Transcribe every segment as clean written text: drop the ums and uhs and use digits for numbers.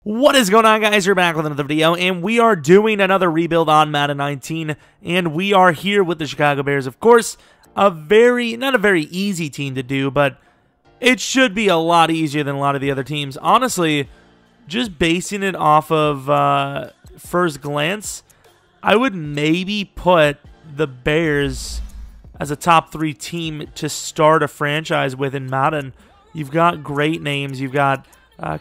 What is going on, guys? We're back with another video, and we are doing another rebuild on Madden 19, and we are here with the Chicago Bears. Of course, not a very easy team to do, but it should be a lot easier than a lot of the other teams. Honestly, just basing it off of first glance, I would maybe put the Bears as a top 3 team to start a franchise with in Madden. You've got great names. You've got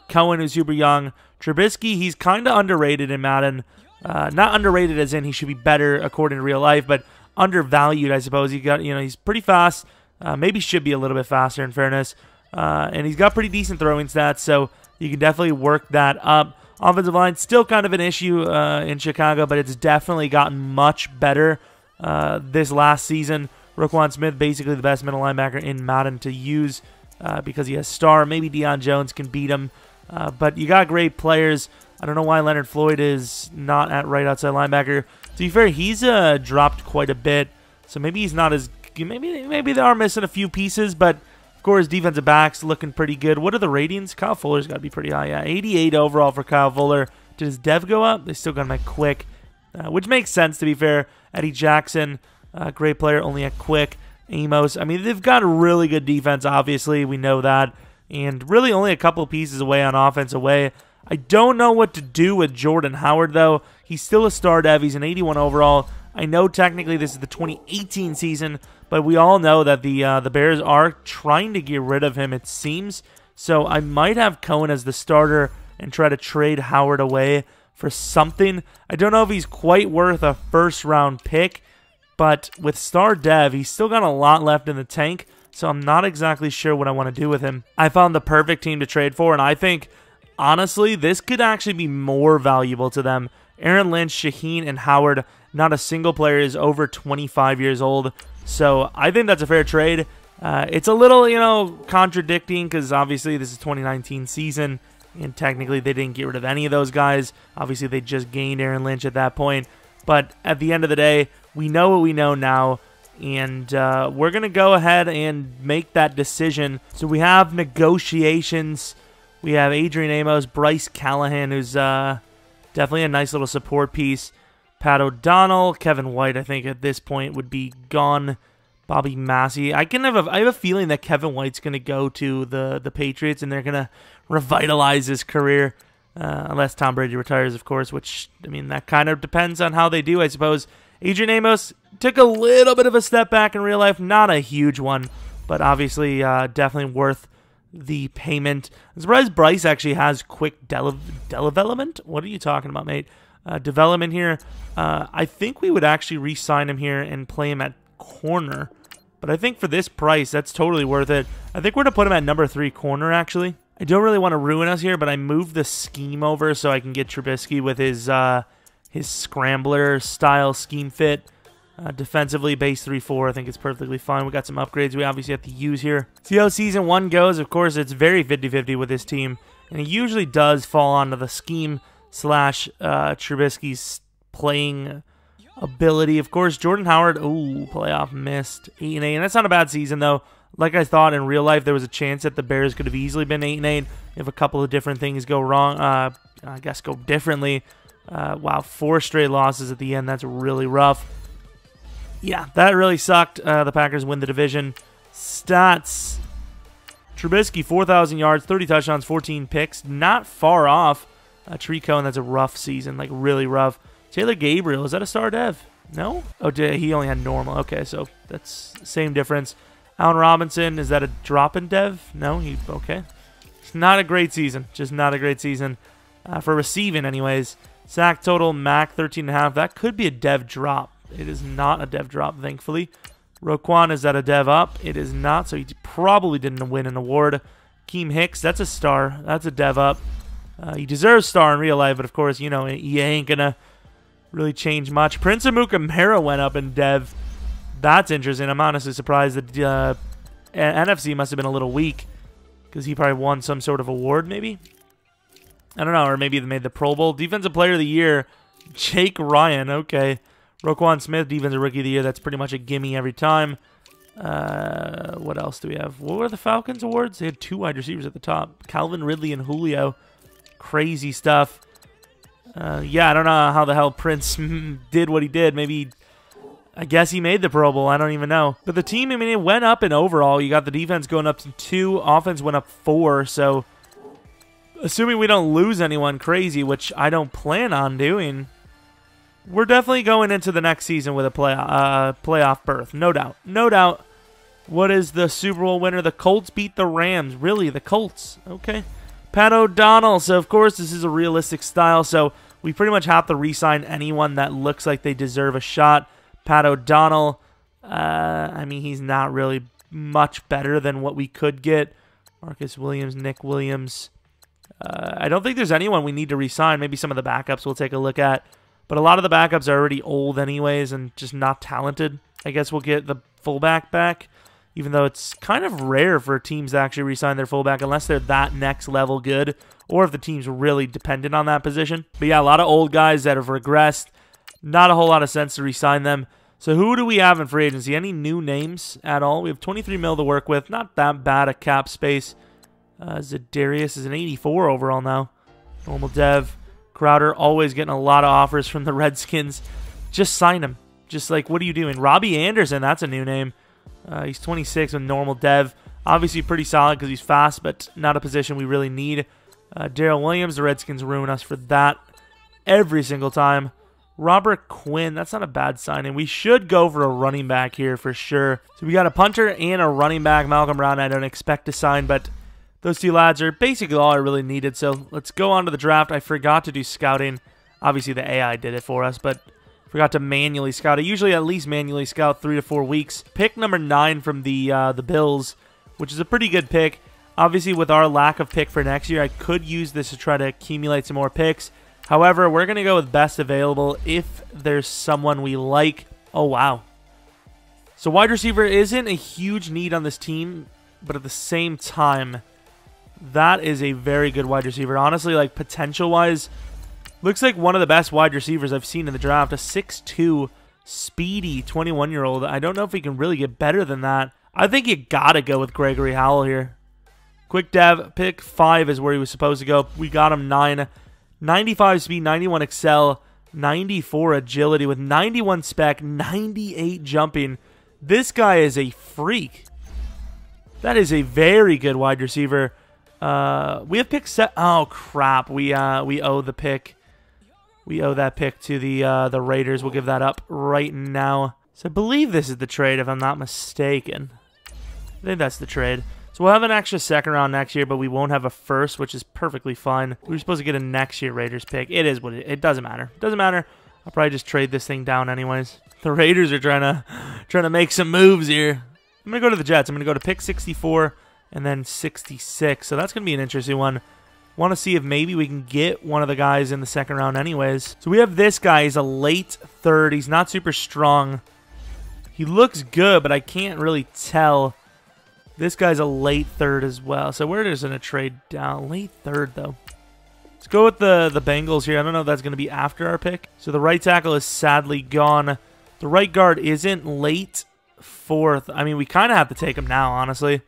Cohen, who's super young. Trubisky, he's kind of underrated in Madden. Not underrated as in he should be better according to real life, but undervalued, I suppose. He's pretty fast. Maybe should be a little bit faster, in fairness. And he's got pretty decent throwing stats, so you can definitely work that up. Offensive line, still kind of an issue in Chicago, but it's definitely gotten much better this last season. Roquan Smith, basically the best middle linebacker in Madden to use because he has star. Maybe Deion Jones can beat him. But you got great players. I don't know why Leonard Floyd is not at right outside linebacker. To be fair, he's dropped quite a bit, so maybe he's not as. Maybe they are missing a few pieces, but of course, defensive backs looking pretty good. What are the ratings? Kyle Fuller's got to be pretty high. Yeah, 88 overall for Kyle Fuller. Did his dev go up? They still got him at quick, which makes sense to be fair. Eddie Jackson, great player, only at quick. Amos. I mean, they've got a really good defense. Obviously, we know that. And really only a couple pieces away on offense away. I don't know what to do with Jordan Howard, though. He's still a star dev. He's an 81 overall. I know technically this is the 2018 season, but we all know that the Bears are trying to get rid of him, it seems. So I might have Cohen as the starter and try to trade Howard away for something. I don't know if he's quite worth a first-round pick, but with star dev, he's still got a lot left in the tank. So I'm not exactly sure what I want to do with him. I found the perfect team to trade for, and I think, honestly, this could actually be more valuable to them. Aaron Lynch, Shaheen, and Howard, not a single player is over 25 years old. So I think that's a fair trade. It's a little, contradicting because obviously this is 2019 season, and technically they didn't get rid of any of those guys. Obviously they just gained Aaron Lynch at that point. But at the end of the day, we know what we know now. And we're going to go ahead and make that decision. So we have negotiations. We have Adrian Amos, Bryce Callahan, who's definitely a nice little support piece. Pat O'Donnell, Kevin White, I think at this point would be gone. Bobby Massey. I have a feeling that Kevin White's going to go to the Patriots, and they're going to revitalize his career. Unless Tom Brady retires, of course, which, I mean, that kind of depends on how they do, I suppose. Adrian Amos took a little bit of a step back in real life. Not a huge one, but obviously definitely worth the payment. I'm surprised Bryce actually has quick development. What are you talking about, mate? Development here. I think we would actually re-sign him here and play him at corner. But I think for this price, that's totally worth it. I think we're going to put him at number 3 corner, actually. I don't really want to ruin us here, but I moved the scheme over so I can get Trubisky with his scrambler style scheme fit. Defensively, base 3-4, I think it's perfectly fine. We got some upgrades we obviously have to use here. See how season 1 goes. Of course, it's very 50-50 with this team, and it usually does fall onto the scheme / Trubisky's playing ability. Of course, Jordan Howard, playoff missed, 8-8, and that's not a bad season, though. Like I thought in real life, there was a chance that the Bears could have easily been 8-8 if a couple of different things go wrong. I guess go differently. Wow, 4 straight losses at the end. That's really rough. Yeah, that really sucked. The Packers win the division. Stats. Trubisky, 4,000 yards, 30 touchdowns, 14 picks. Not far off. Trico, and that's a rough season, like really rough. Taylor Gabriel, is that a star dev? No? Oh, he only had normal. Okay, so that's the same difference. Allen Robinson, is that a drop in dev? No? Okay. It's not a great season. Just not a great season. For receiving, anyways. Sack total, Mac, 13.5. That could be a dev drop. It is not a dev drop, thankfully. Roquan, is that a dev up? It is not, so he probably didn't win an award. Keem Hicks, that's a star. That's a dev up. He deserves star in real life, but of course, you ain't going to really change much. Prince Amukamara went up in dev. That's interesting. I'm honestly surprised that NFC must have been a little weak because he probably won some sort of award, maybe? I don't know, or maybe they made the Pro Bowl. Defensive Player of the Year, Jake Ryan, okay. Roquan Smith, Defensive Rookie of the Year. That's pretty much a gimme every time. What else do we have? What were the Falcons Awards? They had 2 wide receivers at the top. Calvin Ridley and Julio. crazy stuff. Yeah, I don't know how the hell Prince did what he did. Maybe, I guess he made the Pro Bowl. I don't even know. But the team, I mean, it went up in overall. You got the defense going up to 2. Offense went up 4. So, assuming we don't lose anyone crazy, which I don't plan on doing, we're definitely going into the next season with a playoff berth. No doubt. No doubt. What is the Super Bowl winner? The Colts beat the Rams. Really? The Colts? Okay. Pat O'Donnell. So, of course, this is a realistic style. So, we pretty much have to re-sign anyone that looks like they deserve a shot. Pat O'Donnell, I mean, he's not really much better than what we could get. Marcus Williams, Nick Williams. I don't think there's anyone we need to re-sign. Maybe some of the backups we'll take a look at. But a lot of the backups are already old anyways and just not talented. I guess we'll get the fullback back, even though it's kind of rare for teams to actually re-sign their fullback unless they're that next level good or if the team's really dependent on that position. But yeah, a lot of old guys that have regressed. Not a whole lot of sense to re-sign them. So who do we have in free agency? Any new names at all? We have 23 mil to work with. Not that bad a cap space. Zadarius is an 84 overall now. Normal dev. Crowder always getting a lot of offers from the Redskins. Just sign him. Just like, what are you doing? Robbie Anderson, that's a new name. He's 26 with normal dev. Obviously pretty solid because he's fast, but not a position we really need. Darrell Williams, the Redskins ruin us for that every single time. Robert Quinn, that's not a bad signing. We should go for a running back here for sure. So we got a punter and a running back. Malcolm Brown I don't expect to sign, but those two lads are basically all I really needed. So let's go on to the draft. I forgot to do scouting. Obviously the AI did it for us, but forgot to manually scout. I usually at least manually scout 3 to 4 weeks. Pick number 9 from the Bills, which is a pretty good pick. Obviously with our lack of pick for next year, I could use this to try to accumulate some more picks. However, we're going to go with best available if there's someone we like. Oh, wow. So wide receiver isn't a huge need on this team, but at the same time, that is a very good wide receiver. Honestly, like potential-wise, looks like one of the best wide receivers I've seen in the draft. A 6'2", speedy 21-year-old. I don't know if we can really get better than that. I think you got to go with Gregory Howell here. Quick dev, pick 5 is where he was supposed to go. We got him 9. 95 speed, 91 excel, 94 agility with 91 spec, 98 jumping. This guy is a freak. That is a very good wide receiver. We have pick set. Oh crap! We owe the pick. We owe that pick to the Raiders. We'll give that up right now. So I believe this is the trade, if I'm not mistaken. I think that's the trade. So we'll have an extra second round next year, but we won't have a first, which is perfectly fine. We were supposed to get a next year Raiders pick. It is what it doesn't matter. It doesn't matter. I'll probably just trade this thing down anyways. The Raiders are trying to make some moves here. I'm going to go to the Jets. I'm going to go to pick 64 and then 66. So that's going to be an interesting one. Want to see if maybe we can get one of the guys in the second round anyways. So we have this guy. He's a late 3rd. He's not super strong. He looks good, but I can't really tell. This guy's a late 3rd as well. So we're just going to trade down. Late 3rd, though. Let's go with the Bengals here. I don't know if that's going to be after our pick. So the right tackle is sadly gone. The right guard isn't late 4th. I mean, we kind of have to take him now, honestly.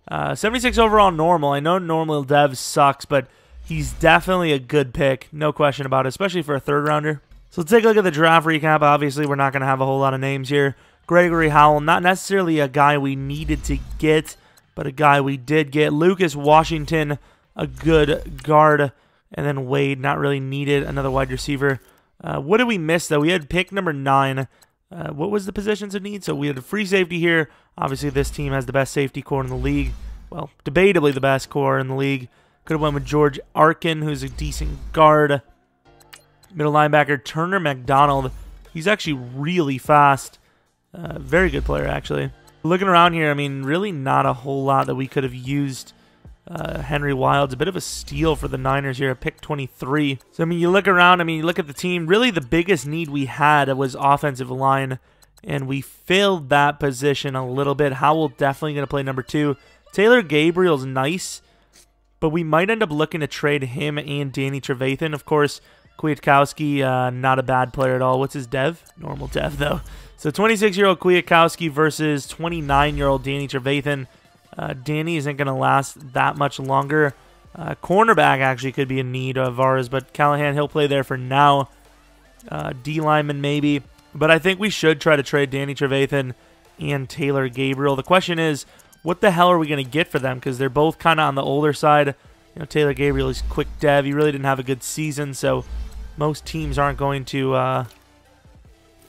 76 overall normal. I know normal dev sucks, but he's definitely a good pick. No question about it, especially for a 3rd rounder. So let's take a look at the draft recap. Obviously, we're not going to have a whole lot of names here. Gregory Howell, not necessarily a guy we needed to get, but a guy we did get. Lucas Washington, a good guard. And then Wade, not really needed. Another wide receiver. What did we miss, though? We had pick number 9. What was the positions of need? So we had a free safety here. Obviously, this team has the best safety core in the league. Well, debatably the best core in the league. Could have went with George Arkin, who's a decent guard. Middle linebacker, Turner McDonald. He's actually really fast. Very good player, actually. Looking around here, I mean, really not a whole lot that we could have used. Henry Wild's a bit of a steal for the Niners here, pick 23. So, I mean, you look around, I mean, you look at the team, really the biggest need we had was offensive line, and we filled that position a little bit. Howell definitely going to play number 2. Taylor Gabriel's nice, but we might end up looking to trade him and Danny Trevathan. Of course, Kwiatkowski, not a bad player at all. What's his dev? Normal dev, though. So 26-year-old Kwiatkowski versus 29-year-old Danny Trevathan. Danny isn't going to last that much longer. Cornerback actually could be a need of ours, but Callahan, he'll play there for now. D-lineman maybe. But I think we should try to trade Danny Trevathan and Taylor Gabriel. The question is, what the hell are we going to get for them? Because they're both kind of on the older side. You know, Taylor Gabriel is quick dev. He really didn't have a good season, so most teams aren't going to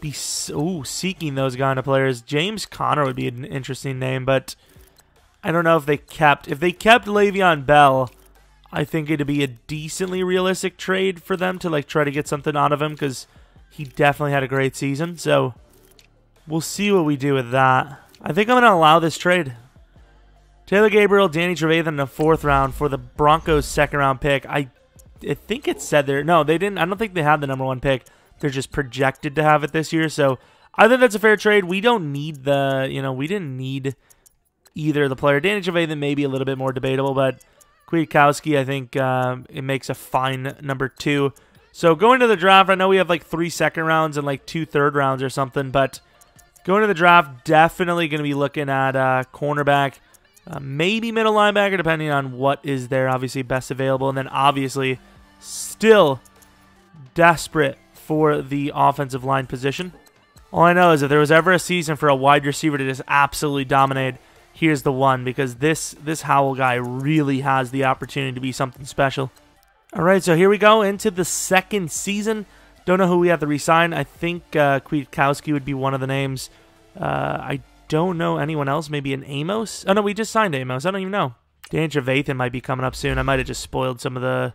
be seeking those kind of players. James Conner would be an interesting name, but I don't know if they kept Le'Veon Bell. I think it'd be a decently realistic trade for them to like try to get something out of him because he definitely had a great season. So we'll see what we do with that. I think I'm going to allow this trade. Taylor Gabriel, Danny Trevathan in the 4th round for the Broncos' 2nd round pick. I think it said there. No, they didn't. I don't think they had the number 1 pick. They're just projected to have it this year. So I think that's a fair trade. We don't need the, we didn't need either of the player. Danny Trevathan may be a little bit more debatable, but Kwiatkowski, I think it makes a fine number 2. So going to the draft, I know we have like 3 second rounds and like 2 third rounds or something, but going to the draft, definitely going to be looking at cornerback, maybe middle linebacker, depending on what is there, obviously best available, and then obviously still desperate for the offensive line position. All I know is if there was ever a season for a wide receiver to just absolutely dominate, here's the one, because this Howell guy really has the opportunity to be something special. All right, so here we go into the 2nd season. Don't know who we have to re-sign. I think Kwiatkowski would be one of the names. I don't know anyone else. Maybe an Amos? Oh, no, we just signed Amos. I don't even know. Dan Trevathan might be coming up soon. I might have just spoiled some of the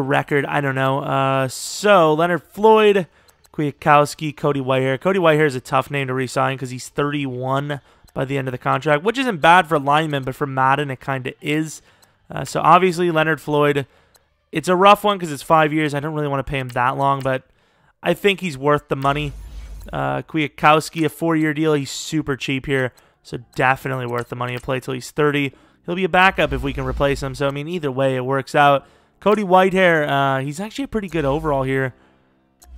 record. I don't know. So, Leonard Floyd, Kwiatkowski, Cody Whitehair. Cody Whitehair is a tough name to re-sign because he's 31 by the end of the contract, which isn't bad for linemen, but for Madden, it kind of is. So, obviously, Leonard Floyd, it's a rough one because it's 5 years. I don't really want to pay him that long, but I think he's worth the money. Kwiatkowski, a 4-year deal. He's super cheap here, so definitely worth the money to play till he's 30. He'll be a backup if we can replace him. So, I mean, either way, it works out. Cody Whitehair, he's actually a pretty good overall here.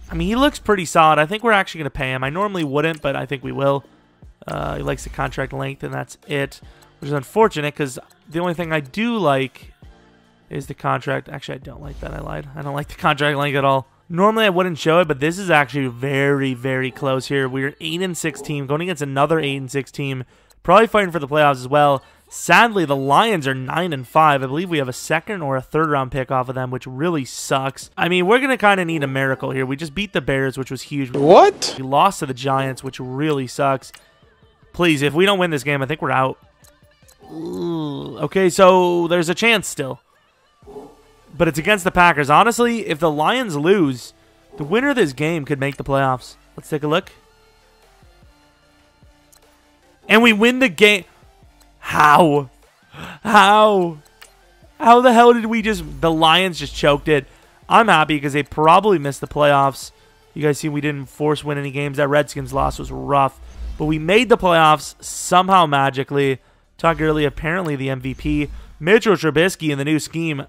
I mean, he looks pretty solid. I think we're actually going to pay him. I normally wouldn't, but I think we will. He likes the contract length, and that's it, which is unfortunate because the only thing I do like is the contract. Actually, I don't like that. I lied. I don't like the contract length at all. Normally, I wouldn't show it, but this is actually very, very close here. We're an 8-6 team going against another 8-6 team, probably fighting for the playoffs as well. Sadly, the Lions are 9-5. I believe we have a 2nd or a 3rd round pick off of them, which really sucks. I mean, we're going to kind of need a miracle here. We just beat the Bears, which was huge. What? We lost to the Giants, which really sucks. Please, if we don't win this game, I think we're out. Ooh. Okay, so there's a chance still. But it's against the Packers. Honestly, if the Lions lose, the winner of this game could make the playoffs. Let's take a look. And we win the game. How? How the hell did we just... The Lions just choked it. I'm happy because they probably missed the playoffs. You guys see we didn't force win any games. That Redskins loss was rough. But we made the playoffs somehow magically. Talked earlier, apparently the MVP. Mitchell Trubisky in the new scheme.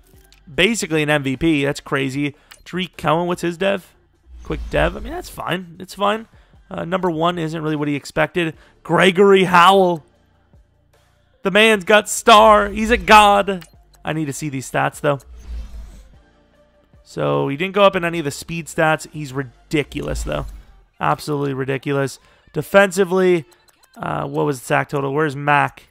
Basically an MVP. That's crazy. Tariq Cohen, what's his dev? Quick dev. I mean, that's fine. It's fine. Number 1 isn't really what he expected. Gregory Howell. The man's got star. He's a god. I need to see these stats, though. So, he didn't go up in any of the speed stats. He's ridiculous, though. Absolutely ridiculous. Defensively, what was the sack total? Where's Mac?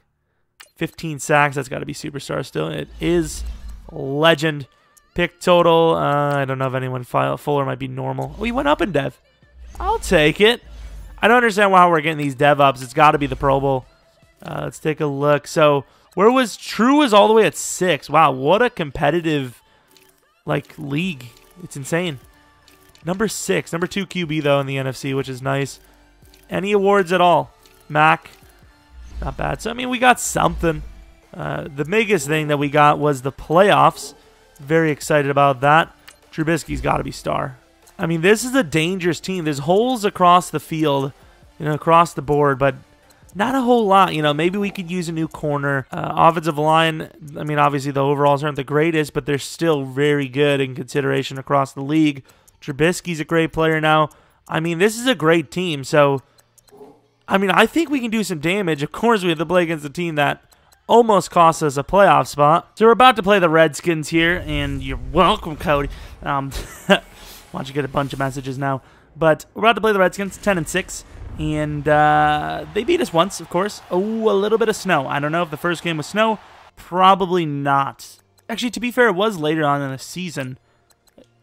15 sacks. That's got to be superstar still. It is legend. Pick total. I don't know if anyone Fuller might be normal. Oh, he went up in dev. I'll take it. I don't understand how we're getting these dev ups. It's got to be the Pro Bowl. Let's take a look. So, where was True was all the way at 6. Wow, what a competitive league. It's insane. Number 6. Number 2 QB, though, in the NFC, which is nice. Any awards at all? Mac. Not bad. So, I mean, we got something. The biggest thing that we got was the playoffs. Very excited about that. Trubisky's got to be star. I mean, this is a dangerous team. There's holes across the field, across the board, but not a whole lot. Maybe we could use a new corner. Offensive line, I mean, obviously the overalls aren't the greatest, but they're still very good in consideration across the league. Trubisky's a great player now. I mean, this is a great team, so I mean, I think we can do some damage. Of course, we have to play against a team that almost cost us a playoff spot. So we're about to play the Redskins here, and you're welcome, Cody. Why don't you get a bunch of messages now? But we're about to play the Redskins, 10-6, and they beat us once, of course. Oh, a little bit of snow. I don't know if the first game was snow. Probably not. Actually, to be fair, it was later on in the season,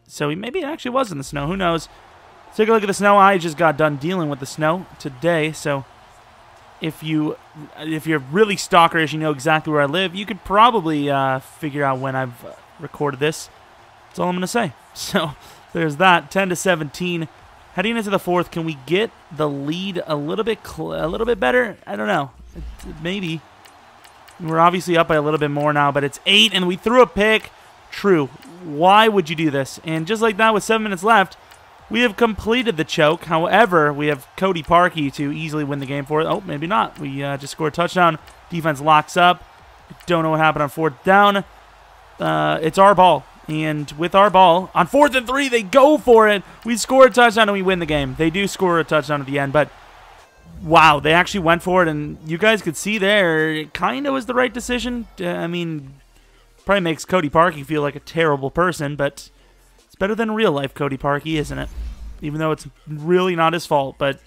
so maybe it actually was in the snow. Who knows? Let's take a look at the snow. I just got done dealing with the snow today, so if you're really stalkerish, you know exactly where I live, you could probably figure out when I've recorded this. That's all I'm going to say. So there's that, 10-17. Heading into the fourth, can we get the lead a little bit better? I don't know. Maybe. We're obviously up by a little bit more now, but it's 8, and we threw a pick. True. Why would you do this? And just like that, with 7 minutes left, we have completed the choke. However, we have Cody Parkey to easily win the game for it. Oh, maybe not. We just scored a touchdown. Defense locks up. Don't know what happened on 4th down. It's our ball. And with our ball, on 4th and 3, they go for it. We score a touchdown and we win the game. They do score a touchdown at the end, but wow, they actually went for it. And you guys could see there, it kind of was the right decision. I mean, probably makes Cody Parkey feel like a terrible person, but it's better than real life Cody Parkey, isn't it? Even though it's really not his fault, but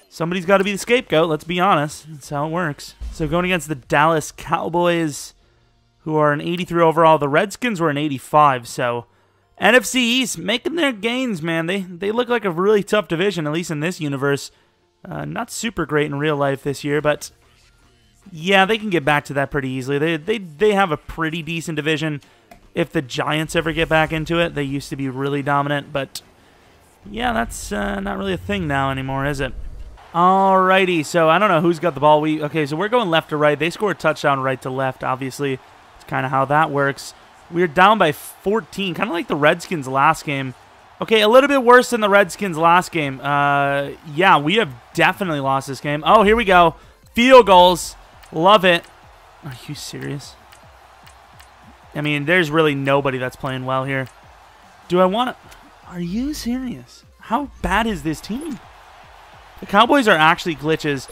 somebody's got to be the scapegoat, let's be honest. That's how it works. So going against the Dallas Cowboys, who are an 83 overall. The Redskins were an 85, so NFC East making their gains, man. They look like a really tough division, at least in this universe. Not super great in real life this year, but yeah, they can get back to that pretty easily. They have a pretty decent division. If the Giants ever get back into it, they used to be really dominant, but yeah, that's not really a thing now anymore, is it? Alrighty, so I don't know who's got the ball. Okay, so we're going left to right. They score a touchdown right to left, obviously. It's kind of how that works. We're down by 14, kind of like the Redskins last game. Okay, a little bit worse than the Redskins last game. Yeah, we have definitely lost this game. Oh, here we go. Field goals. Love it. Are you serious? I mean, there's really nobody that's playing well here. Do I want to... Are you serious? How bad is this team? The Cowboys are actually glitches.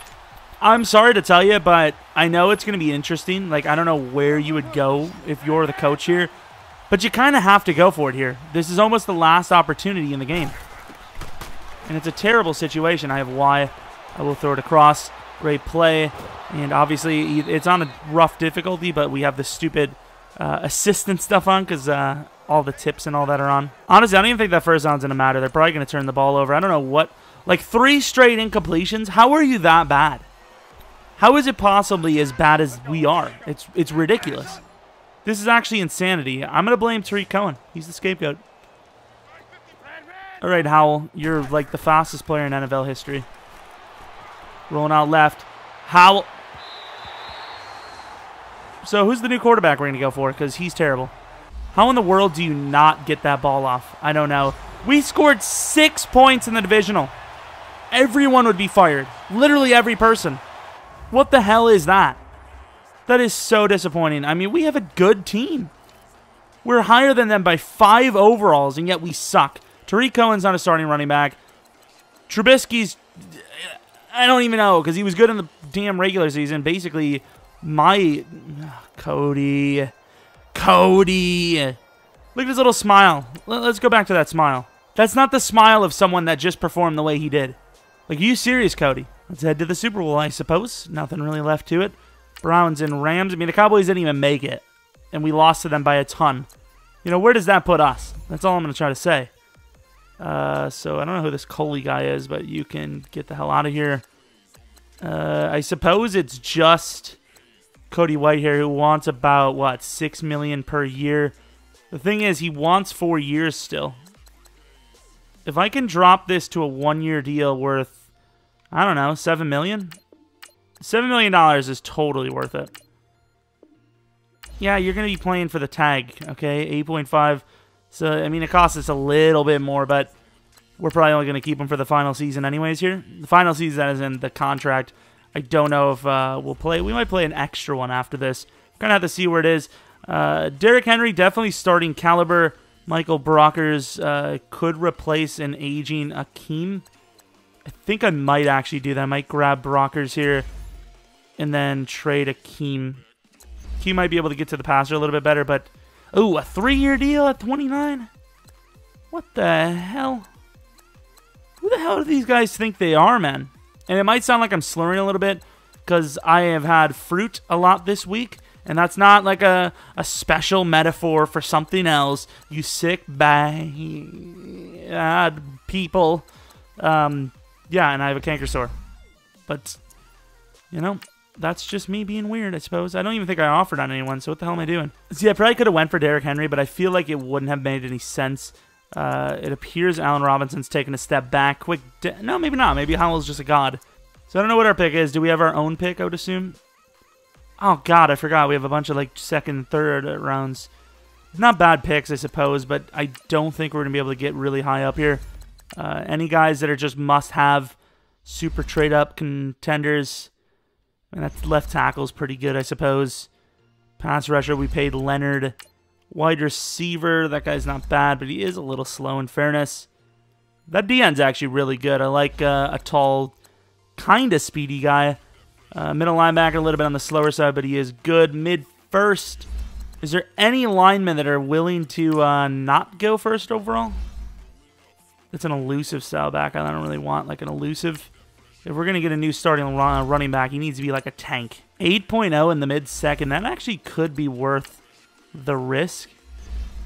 I'm sorry to tell you, but I know it's going to be interesting. Like, I don't know where you would go if you're the coach here, but you kind of have to go for it here. This is almost the last opportunity in the game. And it's a terrible situation. I have Y. I will throw it across. Great play. And obviously, it's on a rough difficulty, but we have the stupid assistant stuff on because all the tips and all that are on. Honestly, I don't even think that first down's going to matter. They're probably going to turn the ball over. I don't know what. Like 3 straight incompletions. How are you that bad? How is it possibly as bad as we are? It's ridiculous. This is actually insanity. I'm going to blame Tariq Cohen. He's the scapegoat. All right, Howell. You're like the fastest player in NFL history. Rolling out left. Howell. So who's the new quarterback we're going to go for? Because he's terrible. How in the world do you not get that ball off? I don't know. We scored 6 points in the divisional. Everyone would be fired. Literally every person. What the hell is that? That is so disappointing. I mean, we have a good team. We're higher than them by 5 overalls, and yet we suck. Tariq Cohen's not a starting running back. Trubisky's... I don't even know, because he was good in the damn regular season. Basically, my... Cody. Look at his little smile. Let's go back to that smile. That's not the smile of someone that just performed the way he did. Like, are you serious, Cody? Let's head to the Super Bowl, I suppose. Nothing really left to it. Browns and Rams. I mean, the Cowboys didn't even make it. And we lost to them by a ton. You know, where does that put us? That's all I'm going to try to say. So, I don't know who this Coley guy is, but you can get the hell out of here. I suppose it's just Cody Whitehair who wants about, what, $6 million per year. The thing is, he wants 4 years still. If I can drop this to a 1-year deal worth, I don't know, $7 million? $7 million is totally worth it. Yeah, you're going to be playing for the tag, okay? 8.5. So, I mean, it costs us a little bit more, but we're probably only going to keep him for the final season anyways here. The final season, that is in the contract. I don't know if we'll play. We might play an extra one after this. We're going to have to see where it is. Derrick Henry, definitely starting caliber. Michael Brockers could replace an aging Akeem. I think I might actually do that. I might grab Brockers here and then trade Akeem he might be able to get to the passer a little bit better, but... Oh, a 3-year deal at 29? What the hell? Who the hell do these guys think they are, man? And it might sound like I'm slurring a little bit because I have had fruit a lot this week, and that's not like a special metaphor for something else. You sick bad people. Yeah, and I have a canker sore. But, you know, that's just me being weird, I suppose. I don't even think I offered on anyone, so what the hell am I doing? See, I probably could have went for Derrick Henry, but I feel like it wouldn't have made any sense. It appears Allen Robinson's taking a step back. No, maybe not. Maybe Howell's just a god. So I don't know what our pick is. Do we have our own pick, I would assume? Oh, God, I forgot. We have a bunch of, like, second, third rounds. Not bad picks, I suppose, but I don't think we're going to be able to get really high up here. Any guys that are just must-have, super trade-up contenders. And that left tackle's pretty good, I suppose. Pass rusher, we paid Leonard. Wide receiver, that guy's not bad, but he is a little slow in fairness. That D-end's actually really good. I like a tall, kind of speedy guy. Middle linebacker, a little bit on the slower side, but he is good. Mid-first. Is there any linemen that are willing to not go first overall? That's an elusive style back. I don't really want like an elusive. If we're going to get a new starting running back, he needs to be like a tank. 8.0 in the mid-second. That actually could be worth the risk.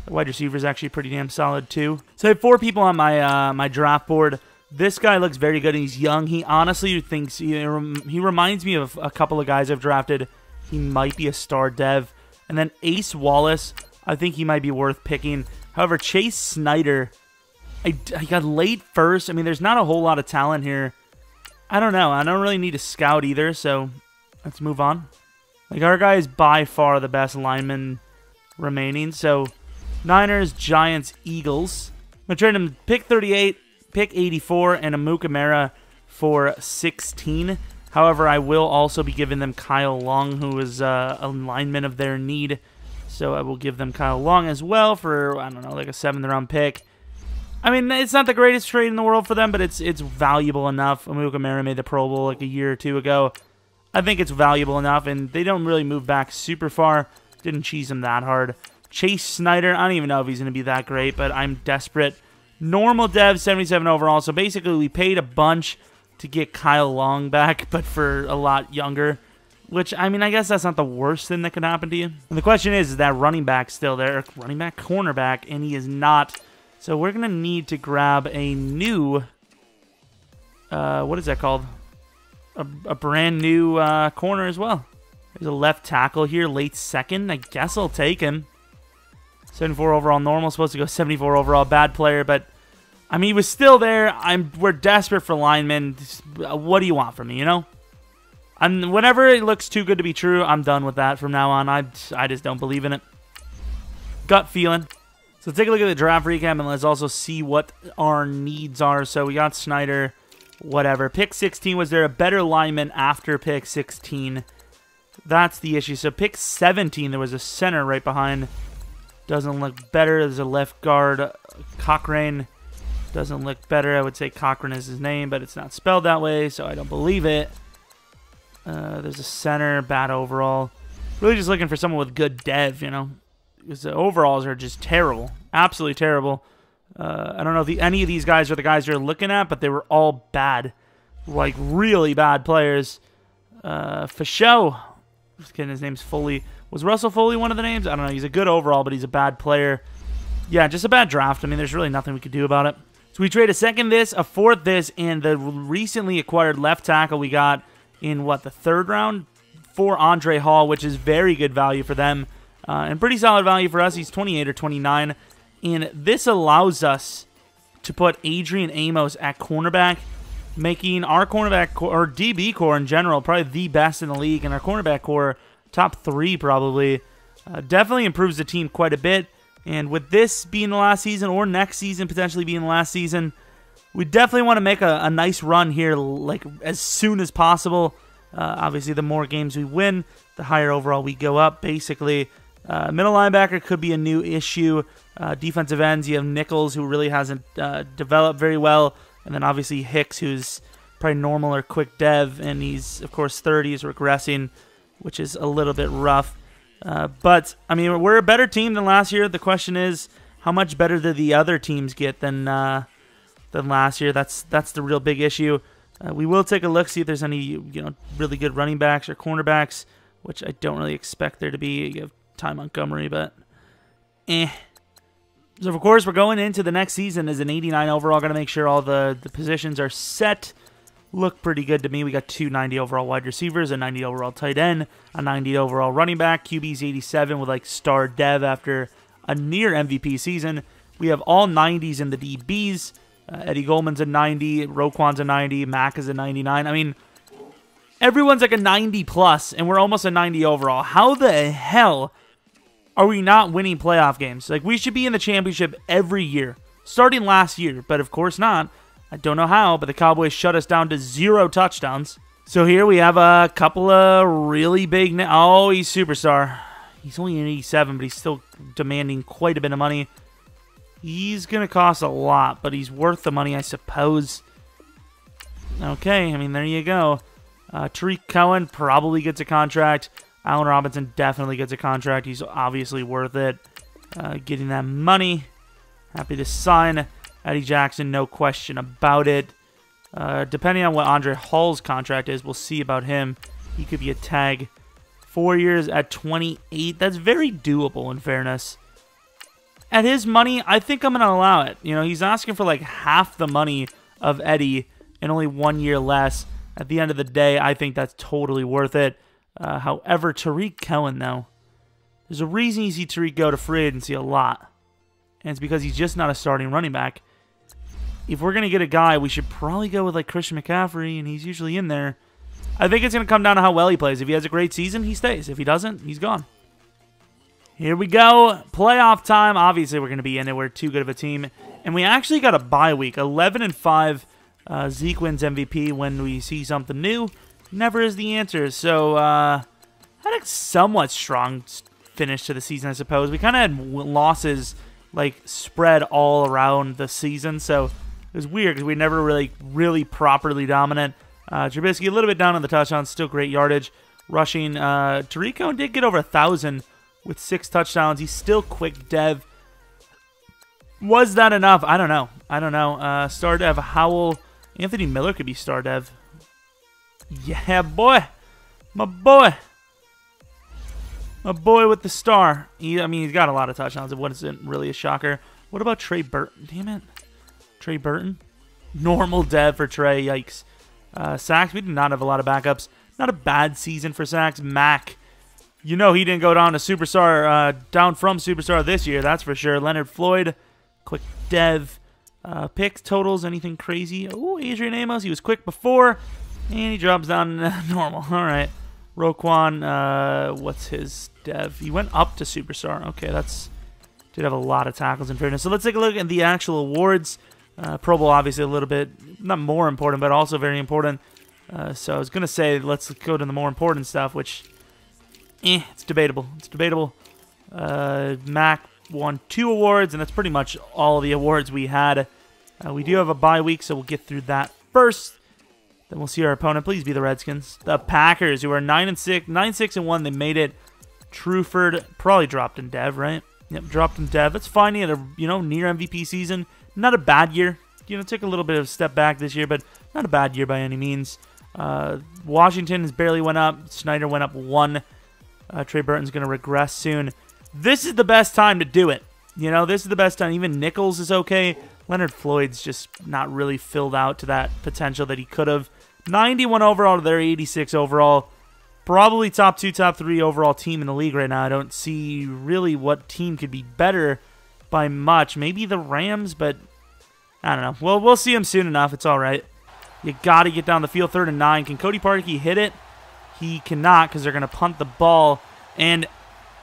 The wide receiver is actually pretty damn solid too. So I have 4 people on my my draft board. This guy looks very good, and he's young. He honestly thinks he reminds me of a couple of guys I've drafted. He might be a star dev. And then Ace Wallace, I think he might be worth picking. However, Chase Snyder, I got late first. I mean, there's not a whole lot of talent here. I don't know. I don't really need a scout either, so let's move on. Like, our guy is by far the best lineman remaining. So, Niners, Giants, Eagles. I'm going to trade him pick 38, pick 84, and a Mukamara for 16. However, I will also be giving them Kyle Long, who is a lineman of their need. So, I will give them Kyle Long as well for, I don't know, like a 7th-round pick. I mean, it's not the greatest trade in the world for them, but it's valuable enough. Mukamara made the Pro Bowl like a year or two ago. I think it's valuable enough, and they don't really move back super far. Didn't cheese him that hard. Chase Snyder, I don't even know if he's going to be that great, but I'm desperate. Normal dev, 77 overall. So basically, we paid a bunch to get Kyle Long back, but for a lot younger. Which, I mean, I guess that's not the worst thing that could happen to you. And the question is that running back still there? Running back, cornerback, and he is not. So we're going to need to grab a new, what is that called? A brand new corner as well. There's a left tackle here, late second. I guess I'll take him. 74 overall normal, supposed to go 74 overall bad player, but I mean, he was still there. We're desperate for linemen. What do you want from me, you know? Whenever it looks too good to be true, I'm done with that from now on. I just don't believe in it. Gut feeling. So take a look at the draft recap, and let's also see what our needs are. So we got Snyder, whatever. Pick 16, was there a better lineman after pick 16? That's the issue. So pick 17, there was a center right behind. Doesn't look better. There's a left guard, Cochrane. Doesn't look better. I would say Cochrane is his name, but it's not spelled that way, so I don't believe it. There's a center, bad overall. Really just looking for someone with good dev, you know. Because the overalls are just terrible. Absolutely terrible. I don't know if any of these guys are the guys you're looking at, but they were all bad. Like, really bad players. For show. Just kidding, his name's Foley. Was Russell Foley one of the names? I don't know. He's a good overall, but he's a bad player. Yeah, just a bad draft. I mean, there's really nothing we could do about it. So we trade a second this, a fourth this, and the recently acquired left tackle we got in, what, the 3rd round? For Andre Hall, which is very good value for them. And pretty solid value for us. He's 28 or 29. And this allows us to put Adrian Amos at cornerback, making our cornerback or DB core in general probably the best in the league. And our cornerback core, top 3 probably. Definitely improves the team quite a bit. And with this being the last season, or next season potentially being the last season, we definitely want to make a nice run here, like as soon as possible. Obviously, the more games we win, the higher overall we go up, basically. Middle linebacker could be a new issue. Defensive ends, you have Nichols, who really hasn't developed very well. And then obviously Hicks, who's probably normal or quick dev. And he's, of course, 30, is regressing, which is a little bit rough. But, I mean, we're a better team than last year. The question is, how much better did the other teams get than last year? That's the real big issue. We will take a look, see if there's any really good running backs or cornerbacks, which I don't really expect there to be. You have Ty Montgomery, but So, of course, we're going into the next season as an 89 overall. Got to make sure all the positions are set. Look pretty good to me. We got 2 90 overall wide receivers, a 90 overall tight end, a 90 overall running back. QB's 87 with like star dev after a near MVP season. We have all 90s in the DBs. Eddie Goldman's a 90, Roquan's a 90, Mack is a 99. I mean, everyone's like a 90 plus, and we're almost a 90 overall. How the hell are we not winning playoff games? Like, we should be in the championship every year, starting last year, but of course not. I don't know how, but the Cowboys shut us down to 0 touchdowns. So here we have a couple of really big... Oh, he's superstar. He's only an 87, but he's still demanding quite a bit of money. He's going to cost a lot, but he's worth the money, I suppose. Okay, I mean, there you go. Tariq Cohen probably gets a contract. Allen Robinson definitely gets a contract. He's obviously worth it. Getting that money. Happy to sign. Eddie Jackson, no question about it. Depending on what Andre Hall's contract is, we'll see about him. He could be a tag. 4 years at 28. That's very doable, in fairness. At his money, I think I'm going to allow it. You know, he's asking for like half the money of Eddie and only 1 year less. At the end of the day, I think that's totally worth it. However, Tariq Cohen, though, there's a reason you see Tariq go to free agency a lot. And it's because he's just not a starting running back. If we're going to get a guy, we should probably go with like Christian McCaffrey, and he's usually in there. I think it's going to come down to how well he plays. If he has a great season, he stays. If he doesn't, he's gone. Here we go. Playoff time. Obviously, we're going to be in it. We're too good of a team. And we actually got a bye week. 11-5. Zeke wins MVP when we see something new. Never is the answer. So, had a somewhat strong finish to the season, I suppose. We kind of had losses like spread all around the season, so it was weird because we never really properly dominant. Trubisky a little bit down on the touchdowns, still great yardage. Rushing, Tariq Cohen did get over 1,000 with 6 touchdowns. He's still quick dev. Was that enough? I don't know. Star dev Howell. Anthony Miller could be star dev. Yeah, boy. My boy. My boy with the star. I mean, he's got a lot of touchdowns. It wasn't really a shocker. What about Trey Burton? Damn it. Trey Burton? Normal dev for Trey. Yikes. Sacks. We did not have a lot of backups. Not a bad season for sacks. Mack. You know he didn't go down to superstar, down from superstar this year. That's for sure. Leonard Floyd. Quick dev. Picks, totals, anything crazy. Oh, Adrian Amos. He was quick before. And he drops down normal. All right. Roquan, what's his dev? He went up to superstar. Okay, did have a lot of tackles in fairness. So let's take a look at the actual awards. Pro Bowl, obviously, a little bit, not more important, but also very important. So I was going to say, let's go to the more important stuff, which, it's debatable. It's debatable. Mac won 2 awards, and that's pretty much all the awards we had. We do have a bye week, so we'll get through that first. Then we'll see our opponent. Please be the Redskins. The Packers, who are 9-6-1. They made it. Truford probably dropped in dev, right? Yep, dropped in dev. That's fine. He had a near MVP season. Not a bad year. Took a little bit of a step back this year, but not a bad year by any means. Washington has barely went up. Snyder went up 1. Trey Burton's going to regress soon. This is the best time to do it. This is the best time. Even Nichols is okay. Leonard Floyd's just not really filled out to that potential that he could have. 91 overall to their 86 overall. Probably top 2, top 3 overall team in the league right now. I don't see really what team could be better by much. Maybe the Rams, but I don't know. Well, we'll see them soon enough. It's all right. You got to get down the field. 3rd and 9. Can Cody Parkey hit it? He cannot because they're going to punt the ball. And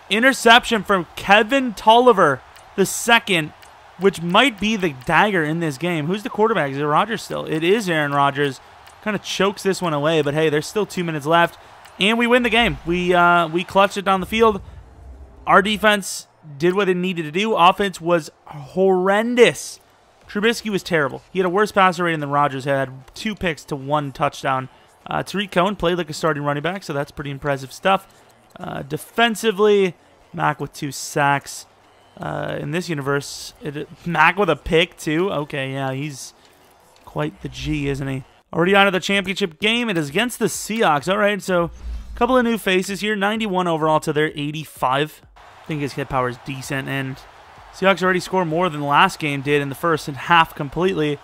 interception from Kevin Tolliver, the second, which might be the dagger in this game. Who's the quarterback? Is it Rodgers still? It is Aaron Rodgers. Kind of chokes this one away, but hey, there's still 2 minutes left, and we win the game. We clutched it down the field. Our defense did what it needed to do. Offense was horrendous. Trubisky was terrible. He had a worse passer rating than Rodgers had. 2 picks to 1 touchdown. Tariq Cohen played like a starting running back, so that's pretty impressive stuff. Defensively, Mac with 2 sacks. In this universe, Mac with a pick, too. Okay, yeah, he's quite the G, isn't he? Already on to the championship game. It is against the Seahawks. All right, so a couple of new faces here. 91 overall to their 85. I think his hit power is decent, and Seahawks already scored more than the last game did in the first half completely.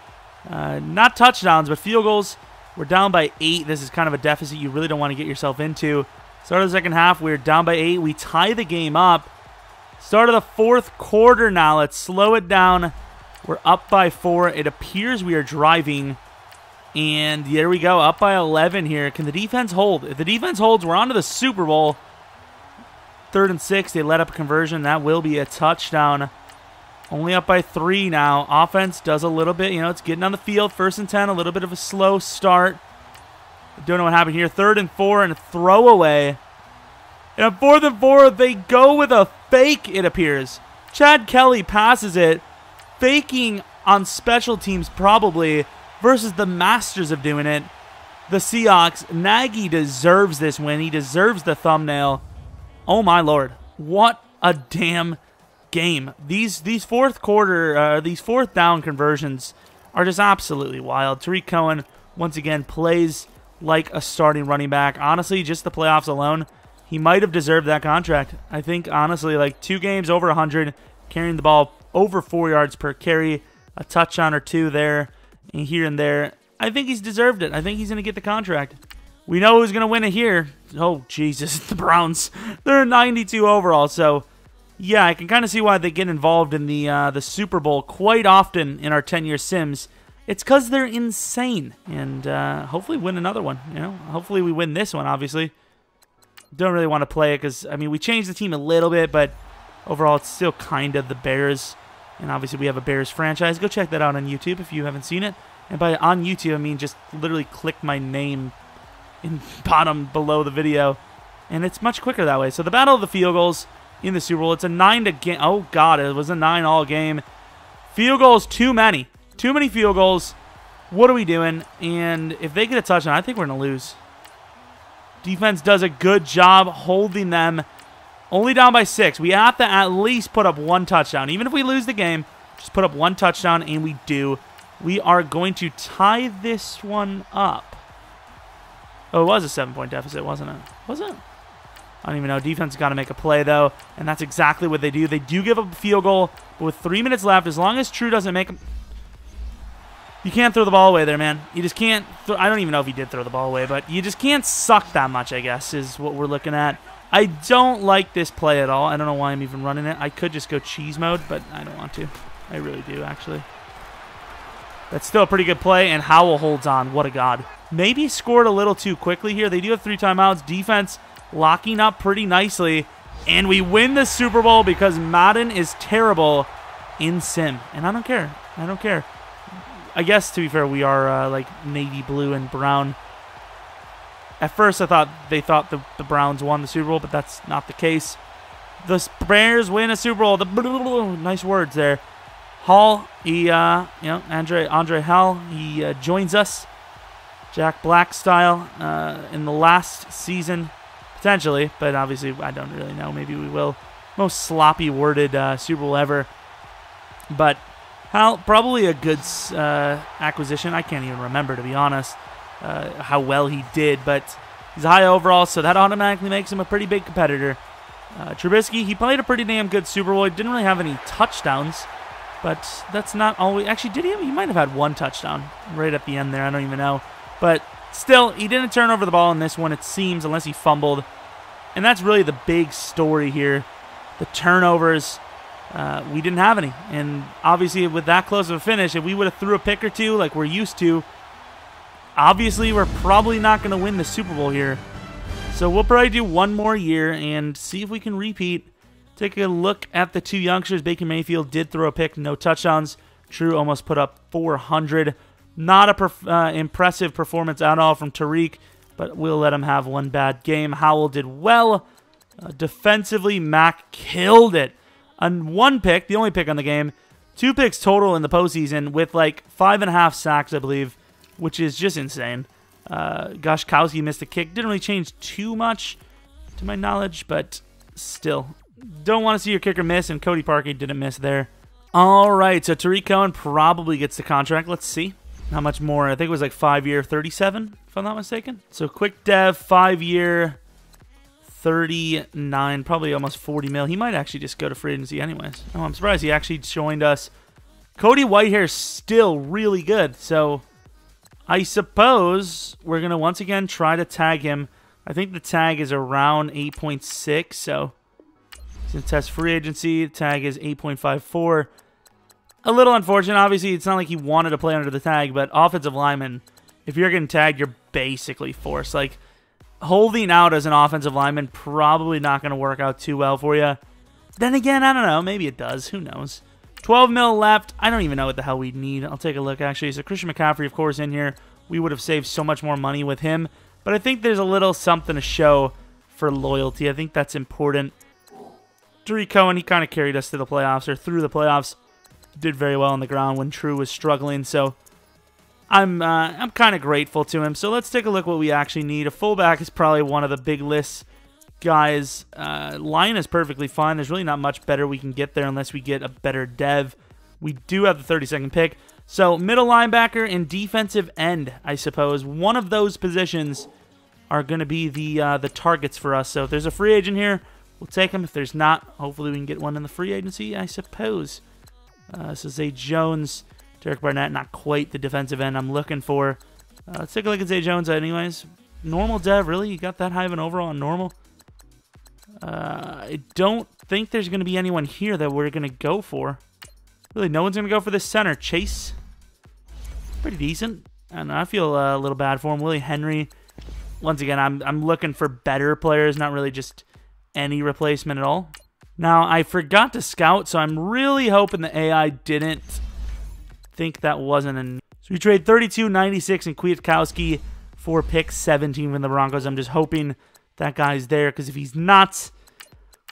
Not touchdowns, but field goals. We're down by 8. This is kind of a deficit you really don't want to get yourself into. Start of the second half, we're down by 8. We tie the game up. Start of the fourth quarter now. Let's slow it down. We're up by 4. It appears we are driving. And there we go, up by 11 here. Can the defense hold? If the defense holds, we're on to the Super Bowl. 3rd and 6, they let up a conversion. That will be a touchdown. Only up by 3 now. Offense does a little bit, it's getting on the field. 1st and 10, a little bit of a slow start. Don't know what happened here. 3rd and 4 and a throwaway. And on 4th and 4, they go with a fake, it appears. Chad Kelly passes it, faking on special teams probably, versus the masters of doing it, the Seahawks. Nagy deserves this win. He deserves the thumbnail. Oh my lord, what a damn game. These fourth down conversions are just absolutely wild. Tariq Cohen once again plays like a starting running back. Honestly, just the playoffs alone, he might have deserved that contract. I think honestly, like 2 games over 100, carrying the ball over 4 yards per carry, a touchdown or 2 there and here and there. I think he's deserved it. I think he's going to get the contract. We know who's going to win it here. Oh, Jesus, the Browns. They're 92 overall, so yeah, I can kind of see why they get involved in the Super Bowl quite often in our 10-year sims. It's because they're insane, and hopefully win another one. Hopefully we win this one, obviously. Don't really want to play it because, I mean, we changed the team a little bit, but overall it's still kind of the Bears. And obviously we have a Bears franchise. Go check that out on YouTube if you haven't seen it. And by on YouTube, I mean just literally click my name in bottom below the video. And it's much quicker that way. So the battle of the field goals in the Super Bowl. It's a 9 to game. Oh, God, it was a 9-all game. Field goals, too many. Too many field goals. What are we doing? And if they get a touchdown, I think we're going to lose. Defense does a good job holding them. Only down by 6. We have to at least put up 1 touchdown. Even if we lose the game, just put up 1 touchdown, and we do. We are going to tie this one up. Oh, it was a 7-point deficit, wasn't it? Was it? I don't even know. Defense has got to make a play, though, and that's exactly what they do. They do give up a field goal, but with 3 minutes left, as long as True doesn't make them... You can't throw the ball away there, man. You just can't... I don't even know if he did throw the ball away, but you just can't suck that much, I guess, is what we're looking at. I don't like this play at all. I don't know why I'm even running it. I could just go cheese mode, but I don't want to. I really do, actually. That's still a pretty good play, and Howell holds on. What a god. Maybe scored a little too quickly here. They do have 3 timeouts. Defense locking up pretty nicely, and we win the Super Bowl because Madden is terrible in sim, and I don't care. I don't care. I guess, to be fair, we are like navy blue and brown. At first, I thought they thought the Browns won the Super Bowl, but that's not the case. The Bears win a Super Bowl. Nice words there. Hall, Andre Hall, he joins us, Jack Black style, in the last season, potentially, but obviously I don't really know. Maybe we will. Most sloppy worded Super Bowl ever, but Hal, probably a good acquisition. I can't even remember, to be honest, how well he did, but he's high overall, so that automatically makes him a pretty big competitor. Trubisky, he played a pretty damn good Super Bowl. He didn't really have any touchdowns, but that's not always... Actually, did he? He might have had 1 touchdown right at the end there. I don't even know. But still, he didn't turn over the ball in this one, it seems, unless he fumbled. And that's really the big story here. The turnovers, we didn't have any. And obviously, with that close of a finish, if we would have threw a pick or 2 like we're used to, obviously, we're probably not going to win the Super Bowl here. So we'll probably do 1 more year and see if we can repeat. Take a look at the 2 youngsters. Baker Mayfield did throw a pick, no touchdowns. True almost put up 400. Not a impressive performance at all from Tariq, but we'll let him have 1 bad game. Howell did well. Defensively, Mac killed it. On 1 pick, the only pick on the game. 2 picks total in the postseason with like 5.5 sacks, I believe, which is just insane. Goshkowski missed a kick. Didn't really change too much. to my knowledge, but still. Don't want to see your kicker miss, and Cody Parkey didn't miss there. All right, so Tariq Cohen probably gets the contract. Let's see how much more. I think it was like 5-year, 37, if I'm not mistaken. So quick dev, 5-year, 39, probably almost 40 mil. He might actually just go to free agency anyways. Oh, I'm surprised he actually joined us. Cody Whitehair's still really good, so I suppose we're going to once again try to tag him. I think the tag is around 8.6, so he's going to test free agency. The tag is 8.54. A little unfortunate. Obviously, it's not like he wanted to play under the tag, but offensive lineman, if you're getting tagged, you're basically forced. Like, holding out as an offensive lineman probably not going to work out too well for you. Then again, I don't know. Maybe it does. Who knows? 12 mil left. I don't even know what the hell we'd need. I'll take a look, actually. So Christian McCaffrey, of course, in here. We would have saved so much more money with him. But I think there's a little something to show for loyalty. I think that's important. Tariq Cohen, he kind of carried us to the playoffs, or through the playoffs. Did very well on the ground when True was struggling. So I'm kind of grateful to him. So let's take a look what we actually need. A fullback is probably one of the big lists. Guys, line is perfectly fine. There's really not much better we can get there unless we get a better dev. We do have the 32nd pick. So middle linebacker and defensive end, I suppose. One of those positions are going to be the targets for us. So if there's a free agent here, we'll take him. If there's not, hopefully we can get one in the free agency, I suppose. So Zay Jones, Derek Barnett, not quite the defensive end I'm looking for. Let's take a look at Zay Jones anyways. Normal dev, really? You got that high of an overall on normal? I don't think there's going to be anyone here that we're going to go for. Really, no one's going to go for this center. Chase, pretty decent. I don't know, I feel a little bad for him. Willie Henry, once again, I'm looking for better players, not really just any replacement at all. Now, I forgot to scout, so I'm really hoping the AI didn't think that wasn't an... So we trade 32, 96, and Kwiatkowski for pick 17 from the Broncos. I'm just hoping that guy's there, because if he's not,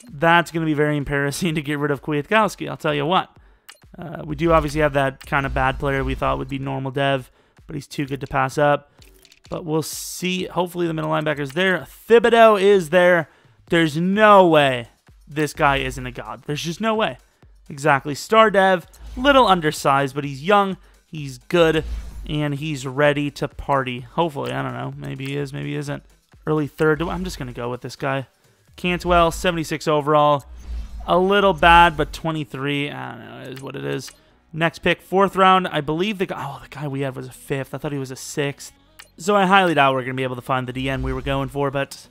that's going to be very embarrassing to get rid of Kwiatkowski. I'll tell you what. We do obviously have that kind of bad player we thought would be normal dev, but he's too good to pass up. But we'll see. Hopefully the middle linebacker's there. Thibodeau is there. There's no way this guy isn't a god. There's just no way. Exactly. Star dev, little undersized, but he's young, he's good, and he's ready to party. Hopefully. I don't know. Maybe he is, maybe he isn't. Early third. I'm just going to go with this guy. Cantwell, 76 overall. A little bad, but 23. I don't know. It is what it is. Next pick, 4th round. I believe the guy we had was a 5th. I thought he was a 6th. So I highly doubt we're going to be able to find the DN we were going for, but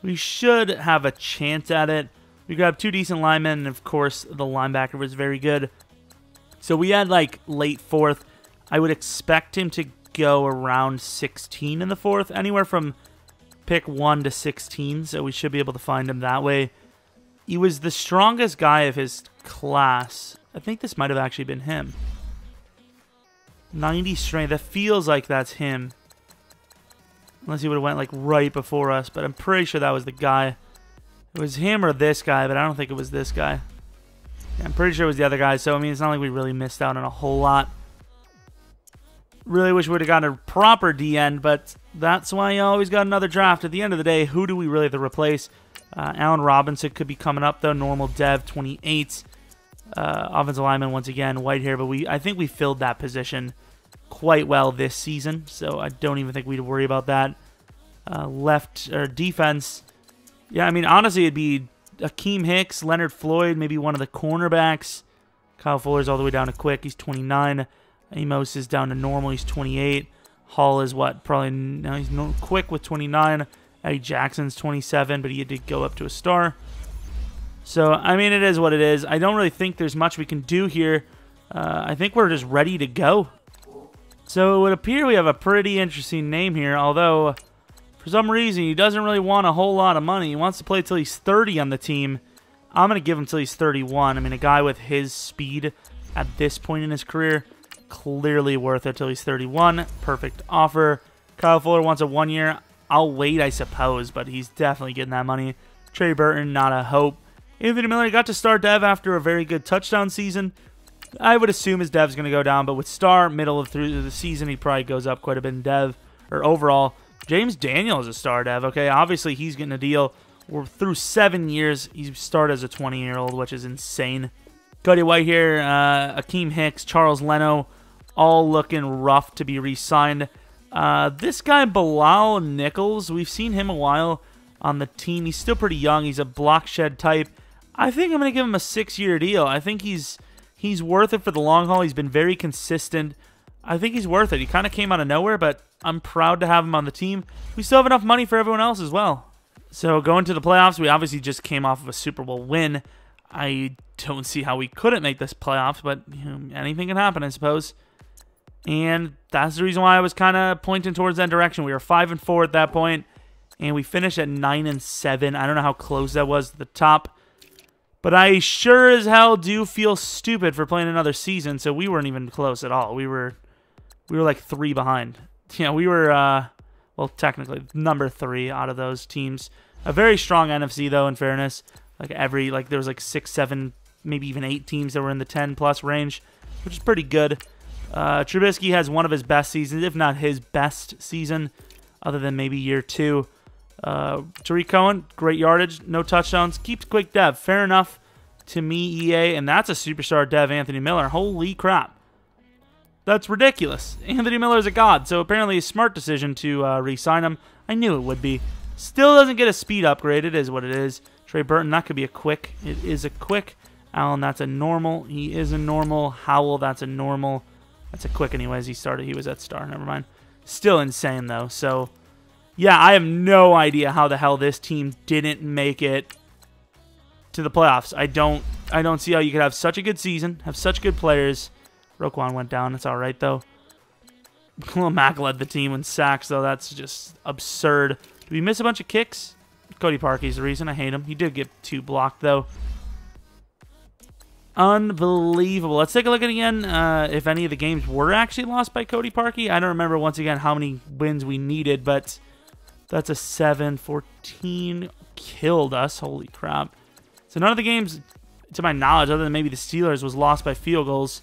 we should have a chance at it. We grabbed 2 decent linemen, and of course, the linebacker was very good. So we had like late 4th. I would expect him to go around 16 in the 4th, anywhere from pick 1 to 16, so we should be able to find him that way. He was the strongest guy of his class. I think this might have actually been him. 90 strength. That feels like that's him. Unless he would have went like right before us, but I'm pretty sure that was the guy. It was him or this guy, but I don't think it was this guy. Yeah, I'm pretty sure it was the other guy, so I mean, it's not like we really missed out on a whole lot. Really wish we would have gotten a proper DN, but that's why you always got another draft. At the end of the day, who do we really have to replace? Allen Robinson could be coming up, though. Normal dev, 28. Offensive lineman, once again, Whitehair, but I think we filled that position quite well this season, so I don't even think we'd worry about that. Defense, yeah, I mean, honestly, it'd be Akeem Hicks, Leonard Floyd, maybe one of the cornerbacks. Kyle Fuller's all the way down to quick. He's 29. Amos is down to normal. He's 28. Hall is what? Probably, no, he's quick with 29. Eddie Jackson's 27, but he did go up to a star. So, I mean, it is what it is. I don't really think there's much we can do here. I think we're just ready to go. So, it would appear we have a pretty interesting name here, although, for some reason, he doesn't really want a whole lot of money. He wants to play till he's 30 on the team. I'm going to give him till he's 31. I mean, a guy with his speed at this point in his career, clearly worth it till he's 31. Perfect offer. Kyle Fuller wants a 1 year. I'll wait, I suppose, but he's definitely getting that money. Trey Burton, not a hope. Anthony Miller got to start dev after a very good touchdown season. I would assume his dev's going to go down, but with star middle of through the season, he probably goes up quite a bit in dev or overall. James Daniel is a star dev, okay? Obviously, he's getting a deal. We're through 7 years. He started as a 20-year-old, which is insane. Cody White here, Akeem Hicks, Charles Leno, all looking rough to be re-signed. This guy, Bilal Nichols, we've seen him a while on the team. He's still pretty young. He's a block shed type. I think I'm going to give him a 6-year deal. I think he's worth it for the long haul. He's been very consistent. I think he's worth it. He kind of came out of nowhere, but I'm proud to have him on the team. We still have enough money for everyone else as well. So going to the playoffs, we obviously just came off of a Super Bowl win. I don't see how we couldn't make this playoffs, but you know, anything can happen, I suppose. And that's the reason why I was kind of pointing towards that direction. We were 5-4 at that point, and we finished at 9-7. I don't know how close that was to the top, but I sure as hell do feel stupid for playing another season. So we weren't even close at all. We were like 3 behind. Yeah, we were well, technically number 3 out of those teams. A very strong NFC though, in fairness. There was like 6, 7, maybe even 8 teams that were in the 10+ range, which is pretty good. Trubisky has one of his best seasons, if not his best season, other than maybe year 2. Tariq Cohen, great yardage, no touchdowns, keeps quick dev. Fair enough to me, EA, and that's a superstar dev, Anthony Miller. Holy crap. That's ridiculous. Anthony Miller is a god, so apparently a smart decision to re-sign him. I knew it would be. Still doesn't get a speed upgrade. It is what it is. Trey Burton, that could be a quick. It is a quick. Allen, that's a normal. He is a normal. Howell, that's a normal. That's a quick anyways. He was at star. Never mind. Still insane, though. So, yeah, I have no idea how the hell this team didn't make it to the playoffs. I don't see how you could have such a good season, have such good players. Roquan went down. It's all right, though. Khalil Mack led the team in sacks, though. That's just absurd. Did we miss a bunch of kicks? Cody Parkey's the reason. I hate him. He did get 2 blocked, though. Unbelievable. Let's take a look at again if any of the games were actually lost by Cody Parkey. I don't remember, once again, how many wins we needed, but that's a 7-14. Killed us. Holy crap. So none of the games, to my knowledge, other than maybe the Steelers, was lost by field goals.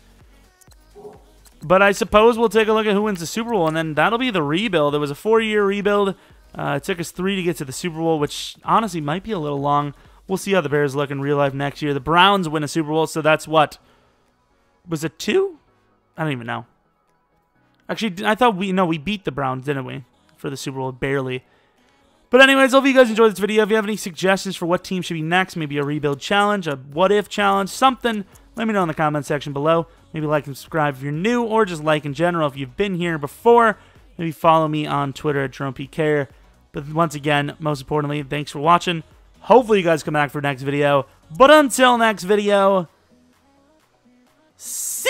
But I suppose we'll take a look at who wins the Super Bowl, and then that'll be the rebuild. It was a 4-year rebuild. It took us 3 to get to the Super Bowl, which honestly might be a little long. We'll see how the Bears look in real life next year. The Browns win a Super Bowl, so that's what? Was it 2? I don't even know. Actually, I thought we beat the Browns, didn't we? For the Super Bowl, barely. But anyways, hope you guys enjoyed this video. If you have any suggestions for what team should be next, maybe a rebuild challenge, a what-if challenge, something, let me know in the comment section below. Maybe like and subscribe if you're new, or just like in general if you've been here before. Maybe follow me on Twitter at Jeromepkr. But once again, most importantly, thanks for watching. Hopefully you guys come back for next video. But until next video, see